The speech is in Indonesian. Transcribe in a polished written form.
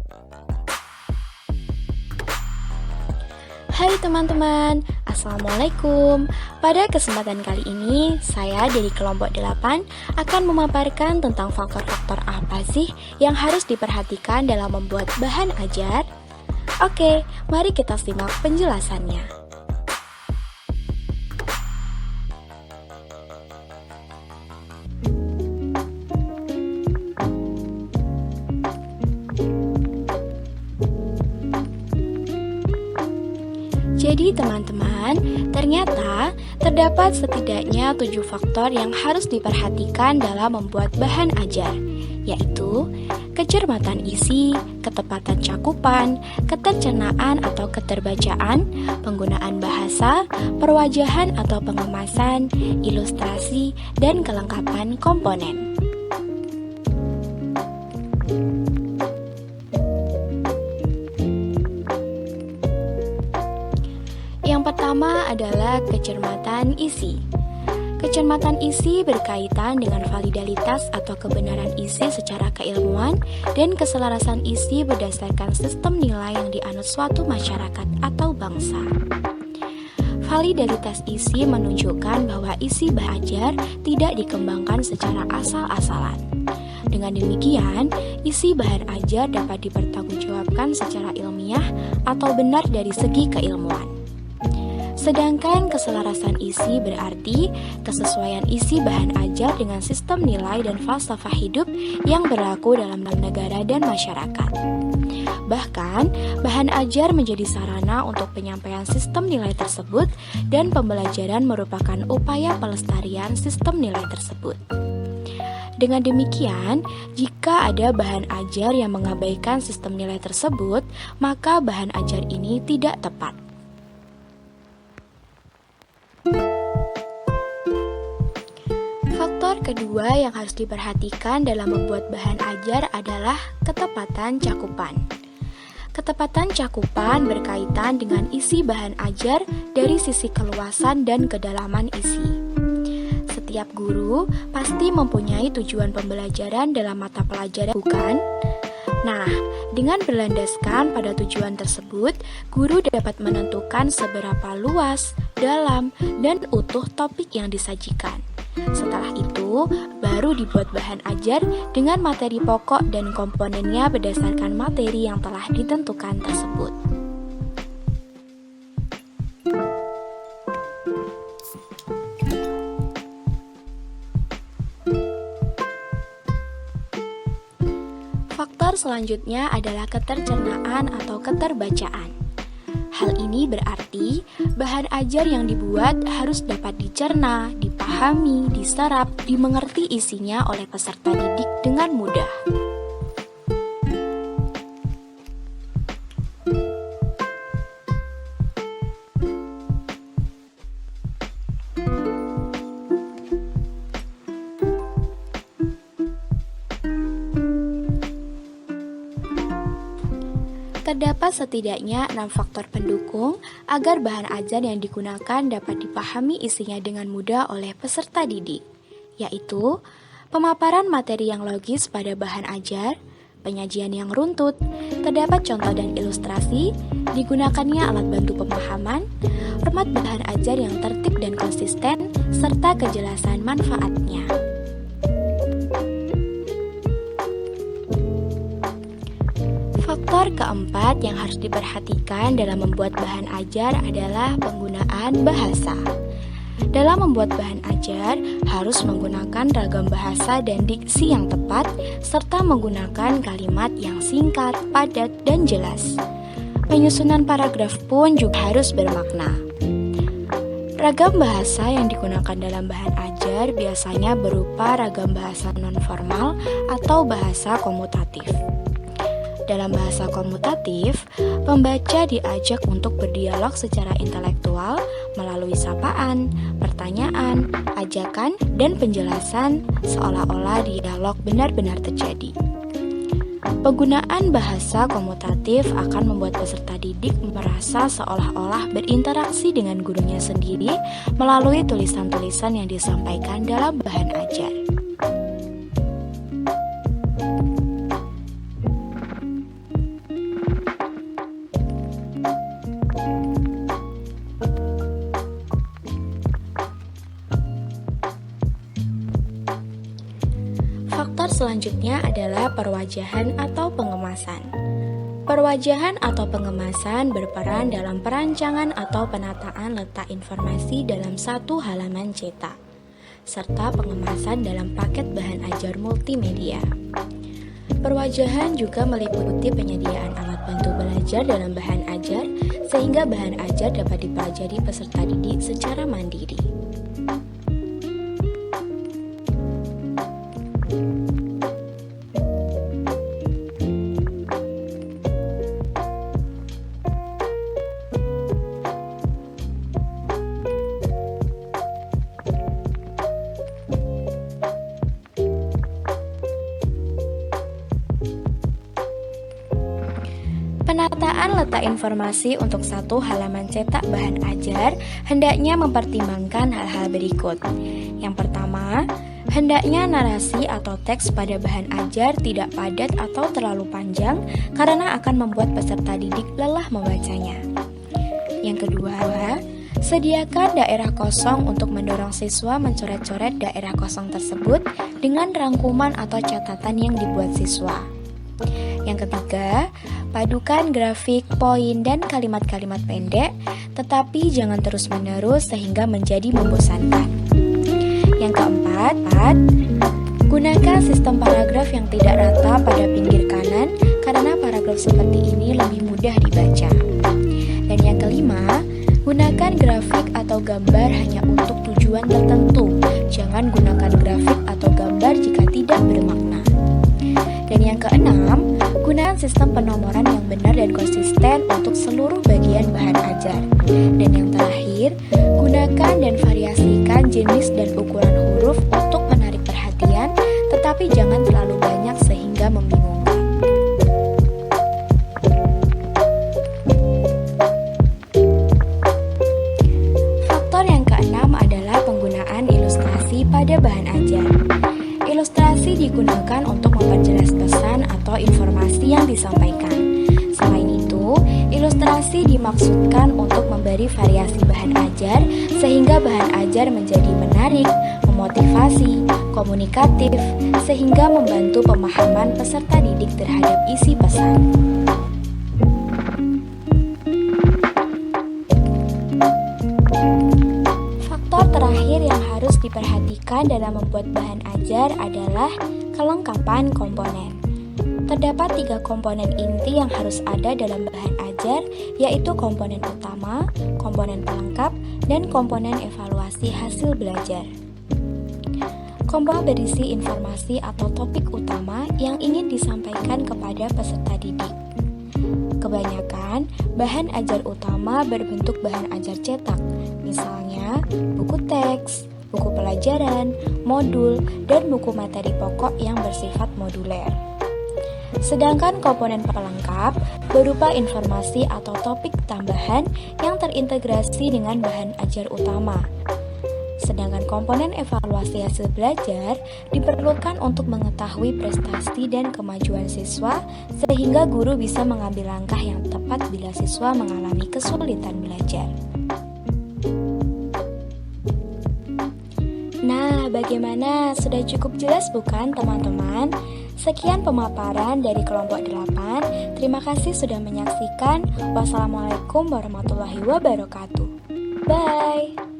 Hai teman-teman, Assalamualaikum. Pada kesempatan kali ini, saya dari kelompok 8 akan memaparkan tentang faktor-faktor apa sih yang harus diperhatikan dalam membuat bahan ajar. Oke, mari kita simak penjelasannya. Jadi teman-teman, ternyata terdapat setidaknya 7 faktor yang harus diperhatikan dalam membuat bahan ajar, yaitu kecermatan isi, ketepatan cakupan, ketercenaan atau keterbacaan, penggunaan bahasa, perwajahan atau pengemasan, ilustrasi, dan kelengkapan komponen. Yang pertama adalah kecermatan isi. Kecermatan isi berkaitan dengan validalitas atau kebenaran isi secara keilmuan dan keselarasan isi berdasarkan sistem nilai yang dianut suatu masyarakat atau bangsa. Validalitas isi menunjukkan bahwa isi bahan ajar tidak dikembangkan secara asal-asalan. Dengan demikian, isi bahan ajar dapat dipertanggungjawabkan secara ilmiah atau benar dari segi keilmuan. Sedangkan keselarasan isi berarti kesesuaian isi bahan ajar dengan sistem nilai dan falsafah hidup yang berlaku dalam negara dan masyarakat. Bahkan, bahan ajar menjadi sarana untuk penyampaian sistem nilai tersebut dan pembelajaran merupakan upaya pelestarian sistem nilai tersebut. Dengan demikian, jika ada bahan ajar yang mengabaikan sistem nilai tersebut, maka bahan ajar ini tidak tepat. Faktor kedua yang harus diperhatikan dalam membuat bahan ajar adalah ketepatan cakupan. Ketepatan cakupan berkaitan dengan isi bahan ajar dari sisi keluasan dan kedalaman isi. Setiap guru pasti mempunyai tujuan pembelajaran dalam mata pelajaran, bukan? Nah, dengan berlandaskan pada tujuan tersebut, guru dapat menentukan seberapa luas, dalam, dan utuh topik yang disajikan. Setelah itu, baru dibuat bahan ajar dengan materi pokok dan komponennya berdasarkan materi yang telah ditentukan tersebut. Faktor selanjutnya adalah ketercernaan atau keterbacaan. Hal ini berarti bahan ajar yang dibuat harus dapat dicerna, dipahami, diserap, dimengerti isinya oleh peserta didik dengan mudah. Terdapat setidaknya 6 faktor pendukung agar bahan ajar yang digunakan dapat dipahami isinya dengan mudah oleh peserta didik, yaitu pemaparan materi yang logis pada bahan ajar, penyajian yang runtut, terdapat contoh dan ilustrasi, digunakannya alat bantu pemahaman, format bahan ajar yang tertib dan konsisten, serta kejelasan manfaatnya. Faktor keempat yang harus diperhatikan dalam membuat bahan ajar adalah penggunaan bahasa. Dalam membuat bahan ajar, harus menggunakan ragam bahasa dan diksi yang tepat, serta menggunakan kalimat yang singkat, padat, dan jelas. Penyusunan paragraf pun juga harus bermakna. Ragam bahasa yang digunakan dalam bahan ajar biasanya berupa ragam bahasa nonformal atau bahasa komutatif. Dalam bahasa komutatif, pembaca diajak untuk berdialog secara intelektual melalui sapaan, pertanyaan, ajakan, dan penjelasan seolah-olah dialog benar-benar terjadi. Penggunaan bahasa komutatif akan membuat peserta didik merasa seolah-olah berinteraksi dengan gurunya sendiri melalui tulisan-tulisan yang disampaikan dalam bahan ajar. selanjutnya adalah perwajahan atau pengemasan. Perwajahan atau pengemasan berperan dalam perancangan atau penataan letak informasi dalam satu halaman cetak, serta pengemasan dalam paket bahan ajar multimedia. Perwajahan juga meliputi penyediaan alat bantu belajar dalam bahan ajar, sehingga bahan ajar dapat dipelajari peserta didik secara mandiri. Penataan letak informasi untuk satu halaman cetak bahan ajar hendaknya mempertimbangkan hal-hal berikut. Yang pertama, hendaknya narasi atau teks pada bahan ajar tidak padat atau terlalu panjang karena akan membuat peserta didik lelah membacanya. Yang kedua, sediakan daerah kosong untuk mendorong siswa mencoret-coret daerah kosong tersebut dengan rangkuman atau catatan yang dibuat siswa. Yang ketiga, padukan grafik, poin, dan kalimat-kalimat pendek, tetapi jangan terus-menerus sehingga menjadi membosankan. Yang keempat, gunakan sistem paragraf yang tidak rata pada pinggir kanan karena paragraf seperti ini lebih mudah dibaca. Dan yang kelima, gunakan grafik atau gambar hanya untuk tujuan tertentu. Jangan gunakan grafik atau gambar jika tidak bermakna. Dan yang keenam, gunakan sistem penomoran yang benar dan konsisten untuk seluruh bagian bahan ajar. Dan yang terakhir, gunakan dan variasikan jenis dan ukuran huruf untuk menarik perhatian, tetapi jangan terlalu banyak sehingga membingungkan. Faktor yang keenam adalah penggunaan ilustrasi pada bahan ajar. Ilustrasi digunakan untuk memperjelas pesan atau informasi yang disampaikan. Selain itu, ilustrasi dimaksudkan untuk memberi variasi bahan ajar sehingga bahan ajar menjadi menarik, memotivasi, komunikatif, sehingga membantu pemahaman peserta didik terhadap isi pesan. Terakhir yang harus diperhatikan dalam membuat bahan ajar adalah kelengkapan komponen. Terdapat 3 komponen inti yang harus ada dalam bahan ajar, yaitu komponen utama, komponen pelengkap, dan komponen evaluasi hasil belajar. Komponen berisi informasi atau topik utama yang ingin disampaikan kepada peserta didik. Kebanyakan, bahan ajar utama berbentuk bahan ajar cetak, misalnya buku teks, buku pelajaran, modul, dan buku materi pokok yang bersifat moduler. Sedangkan komponen pelengkap berupa informasi atau topik tambahan yang terintegrasi dengan bahan ajar utama. Sedangkan komponen evaluasi hasil belajar diperlukan untuk mengetahui prestasi dan kemajuan siswa sehingga guru bisa mengambil langkah yang tepat bila siswa mengalami kesulitan belajar. Nah, bagaimana? Sudah cukup jelas bukan teman-teman? Sekian pemaparan dari kelompok 8. Terima kasih sudah menyaksikan. Wassalamualaikum warahmatullahi wabarakatuh. Bye.